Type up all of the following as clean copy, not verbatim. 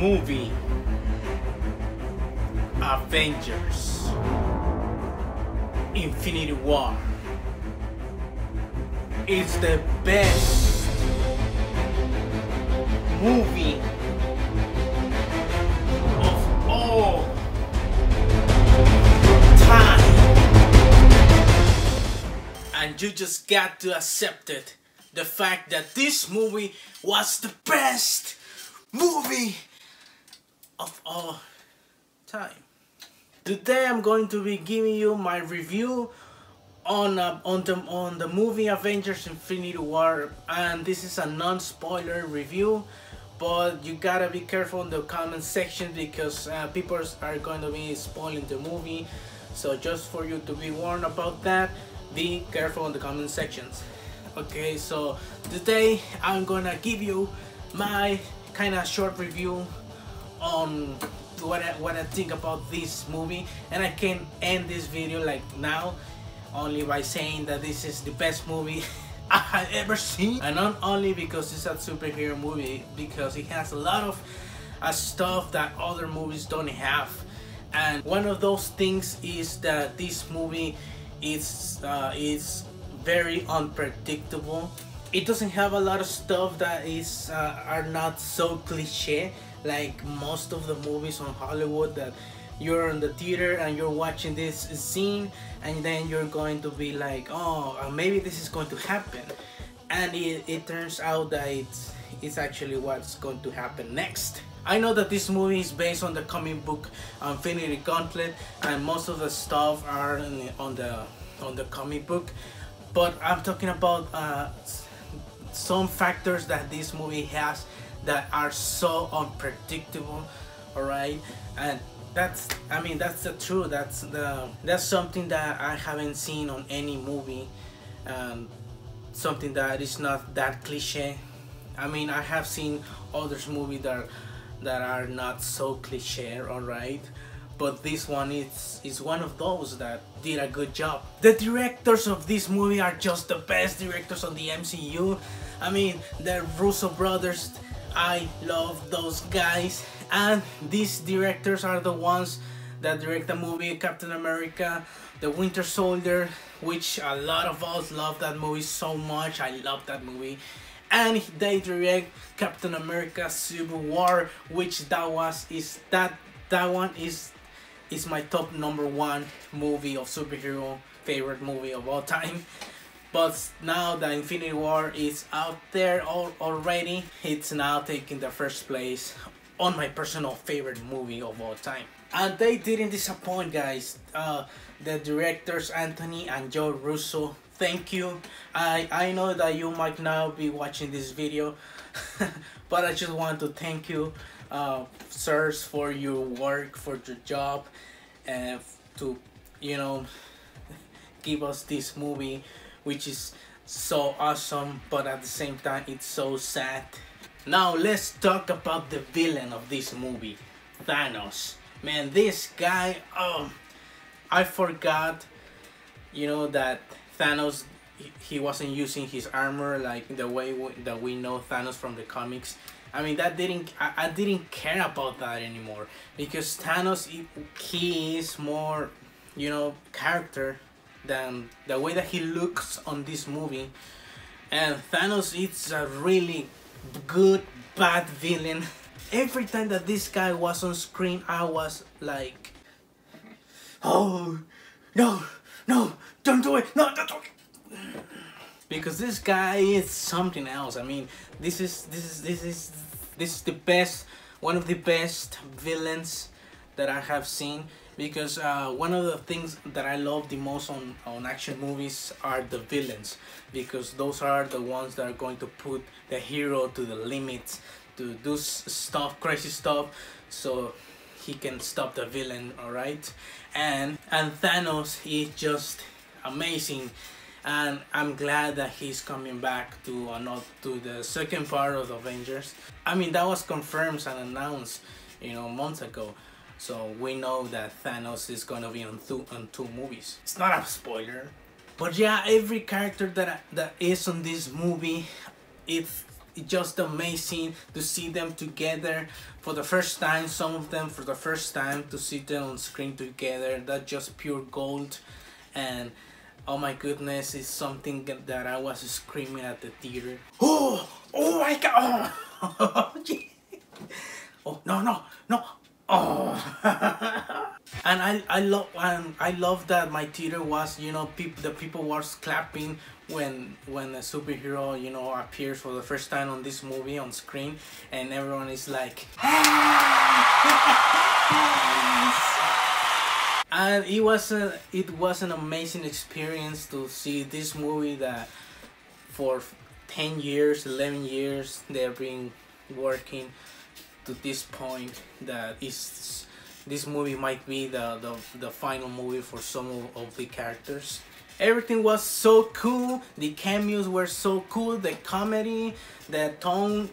movie Avengers Infinity War is the best movie of all time, and you just got to accept it, the fact that this movie was the best movie of all time. Today I'm going to be giving you my review on the movie Avengers Infinity War, and this is a non-spoiler review, but you gotta be careful in the comment section because people are going to be spoiling the movie. So just for you to be warned about that, be careful in the comment sections. Okay, so today I'm gonna give you my kind of short review on what I think about this movie, and I can end this video like now only by saying that this is the best movie I have ever seen, and not only because it's a superhero movie, because it has a lot of stuff that other movies don't have. And one of those things is that this movie is very unpredictable. It doesn't have a lot of stuff that is are not so cliche like most of the movies on Hollywood, that you're in the theater and you're watching this scene and then you're going to be like, oh, maybe this is going to happen, and it turns out that it's actually what's going to happen next. I know that this movie is based on the comic book Infinity Gauntlet, and most of the stuff are on the comic book, but I'm talking about some factors that this movie has that are so unpredictable, alright? And that's the truth. That's something that I haven't seen on any movie, something that is not that cliche. I mean, I have seen other movies that are not so cliche, alright, but this one is one of those that did a good job. The directors of this movie are just the best directors on the MCU. I mean, the Russo brothers, I love those guys, and these directors are the ones that direct the movie Captain America, the Winter Soldier, which a lot of us love that movie so much. I love that movie. And they direct Captain America Civil War, which that one is my top #1 movie of superhero, favorite movie of all time. But now that Infinity War is out there already, it's now taking the first place on my personal favorite movie of all time. And they didn't disappoint, guys. The directors Anthony and Joe Russo, thank you. I know that you might now be watching this video, but I just want to thank you, sirs, for your work, for your job, and to, you know, give us this movie, which is so awesome, but at the same time it's so sad. Now let's talk about the villain of this movie, Thanos. Man, this guy, I forgot, you know, that Thanos, he wasn't using his armor like the way that we know Thanos from the comics. I mean, that I didn't care about that anymore, because Thanos, he is more, you know, character than the way that he looks on this movie. And Thanos is a really good bad villain. Every time that this guy was on screen, I was like, oh no, don't do it, no, don't do it. Because this guy is something else. I mean, this is the best, one of the best villains that I have seen. Because one of the things that I love the most on action movies are the villains, because those are the ones that are going to put the hero to the limits, to do stuff, crazy stuff, so he can stop the villain, alright? And Thanos is just amazing, and I'm glad that he's coming back to the second part of the Avengers. I mean, that was confirmed and announced, you know, months ago. So we know that Thanos is gonna be on two movies. It's not a spoiler, but yeah, every character that is on this movie, just amazing to see them together for the first time. Some of them for the first time, to see them on screen together. That's just pure gold. And oh my goodness, it's something that I was screaming at the theater. Oh my god. Oh no. Oh. And I love that my theater was, you know, the people was clapping when a superhero, you know, appears for the first time on this movie on screen, and everyone is like and it was an amazing experience to see this movie that for 10 years, 11 years they've been working to this point, that is this movie might be the final movie for some of the characters. Everything was so cool. The cameos were so cool. The comedy, the tone,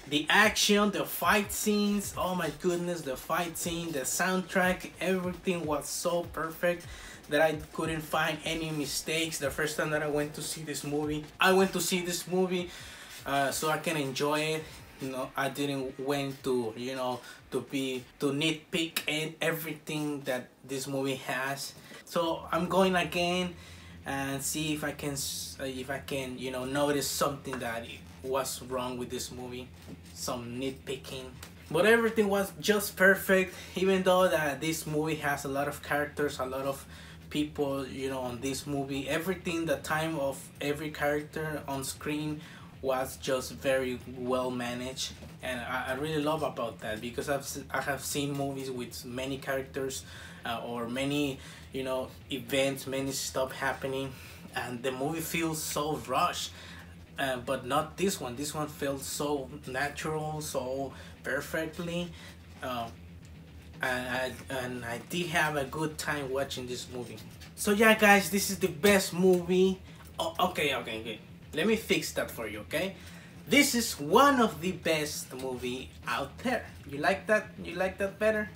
the action, the fight scenes. Oh my goodness, the fight scene, the soundtrack, everything was so perfect that I couldn't find any mistakes. The first time that I went to see this movie, so I can enjoy it. You know, I didn't went to, you know, to nitpick and everything that this movie has. So I'm going again and see if I can, you know, notice something that was wrong with this movie, some nitpicking. But everything was just perfect, even though that this movie has a lot of characters, a lot of people, you know, on this movie. Everything, the time of every character on screen was just very well managed, and I really love about that, because I have seen movies with many characters or many, you know, events, many stuff happening, and the movie feels so rushed. But not this one. This one felt so natural, so perfectly, and I did have a good time watching this movie. So yeah, guys, this is the best movie. Oh, okay. Let me fix that for you, okay? This is one of the best movie out there. You like that? You like that better?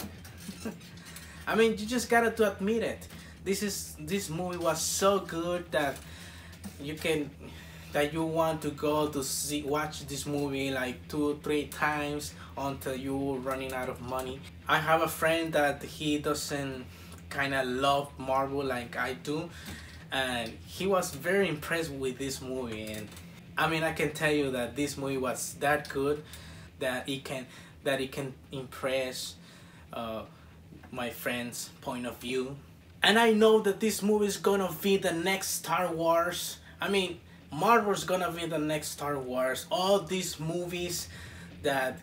I mean, you just gotta to admit it. This movie was so good that you want to go to watch this movie like 2-3 times until you're running out of money. I have a friend that he doesn't kind of love Marvel like I do, and he was very impressed with this movie. And I mean, I can tell you that this movie was that good that it can impress my friend's point of view. And I know that this movie is gonna be the next Star Wars. I mean, Marvel's gonna be the next Star Wars. All these movies that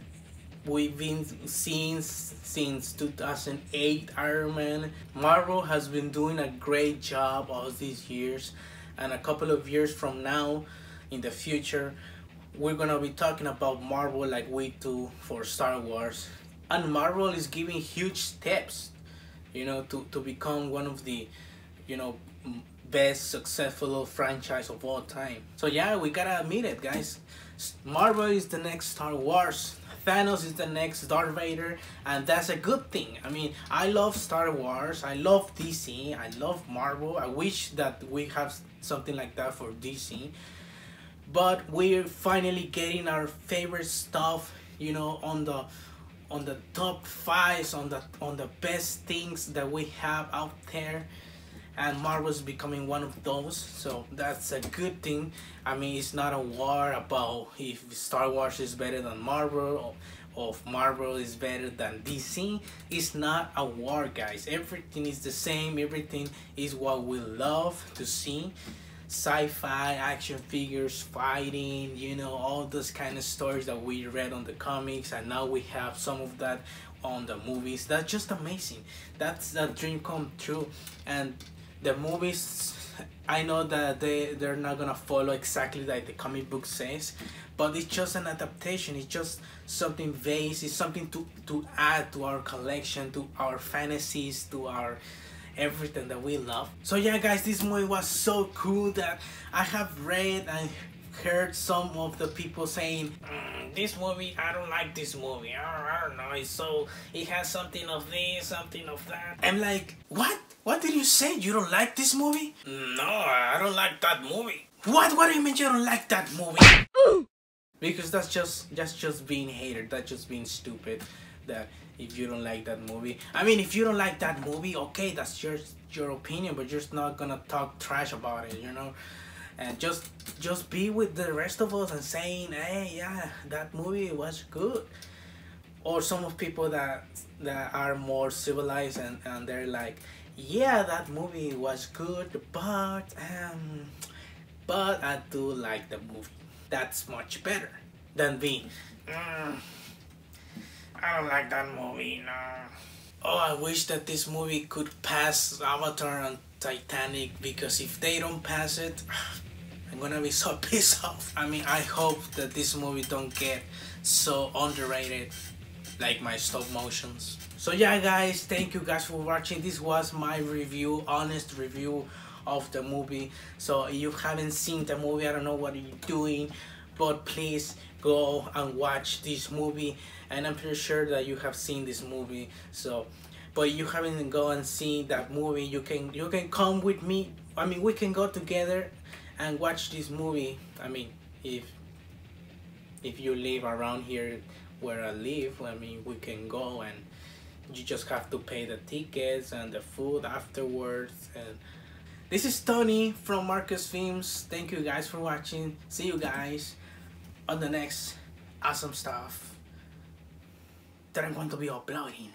we've been seeing since 2008, Iron Man, Marvel has been doing a great job all these years, and a couple of years from now, in the future, we're gonna be talking about Marvel like we do for Star Wars. And Marvel is giving huge steps, you know, to become one of the, you know, best successful franchise of all time. So yeah, we gotta admit it, guys. Marvel is the next Star Wars. Thanos is the next Darth Vader, and that's a good thing. I mean, I love Star Wars, I love DC, I love Marvel. I wish that we have something like that for DC. But we're finally getting our favorite stuff, you know, on the top 5s, on the best things that we have out there, and Marvel's becoming one of those. So that's a good thing. I mean, it's not a war about if Star Wars is better than Marvel or if Marvel is better than DC. It's not a war, guys. Everything is the same. Everything is what we love to see. Sci-fi, action figures, fighting, you know, all those kind of stories that we read on the comics, and now we have some of that on the movies. That's just amazing. That's a dream come true. And the movies, I know that they're not gonna follow exactly like the comic book says, but it's just an adaptation. It's just something base. It's something to add to our collection, to our fantasies, to our everything that we love. So yeah, guys, this movie was so cool that I have read and heard some of the people saying, this movie, I don't like this movie. I don't know, it has something of this, something of that. I'm like, what? What did you say? You don't like this movie? No, I don't like that movie. What do you mean you don't like that movie? because that's just being hater, that's just being stupid. That if you don't like that movie, I mean, if you don't like that movie, okay, that's your opinion, but you're just not gonna talk trash about it, you know. And just be with the rest of us and saying, hey, yeah, that movie was good. Or some of people that are more civilized, and they're like, yeah, that movie was good, but I do like the movie. That's much better than being, I don't like that movie, no. Oh, I wish that this movie could pass Avatar and Titanic, because if they don't pass it, I'm gonna be so pissed off. I mean, I hope that this movie don't get so underrated like my stop motions. So yeah, guys, thank you guys for watching. This was my review, honest review of the movie. So if you haven't seen the movie, I don't know what you're doing, but please go and watch this movie. And I'm pretty sure that you have seen this movie. So, but you haven't go and see that movie, you can come with me. I mean, we can go together and watch this movie. I mean, if you live around here where I live, I mean, we can go, and you just have to pay the tickets and the food afterwards. And this is Tony from Markez Films. Thank you guys for watching. See you guys on the next awesome stuff that I'm going to be uploading.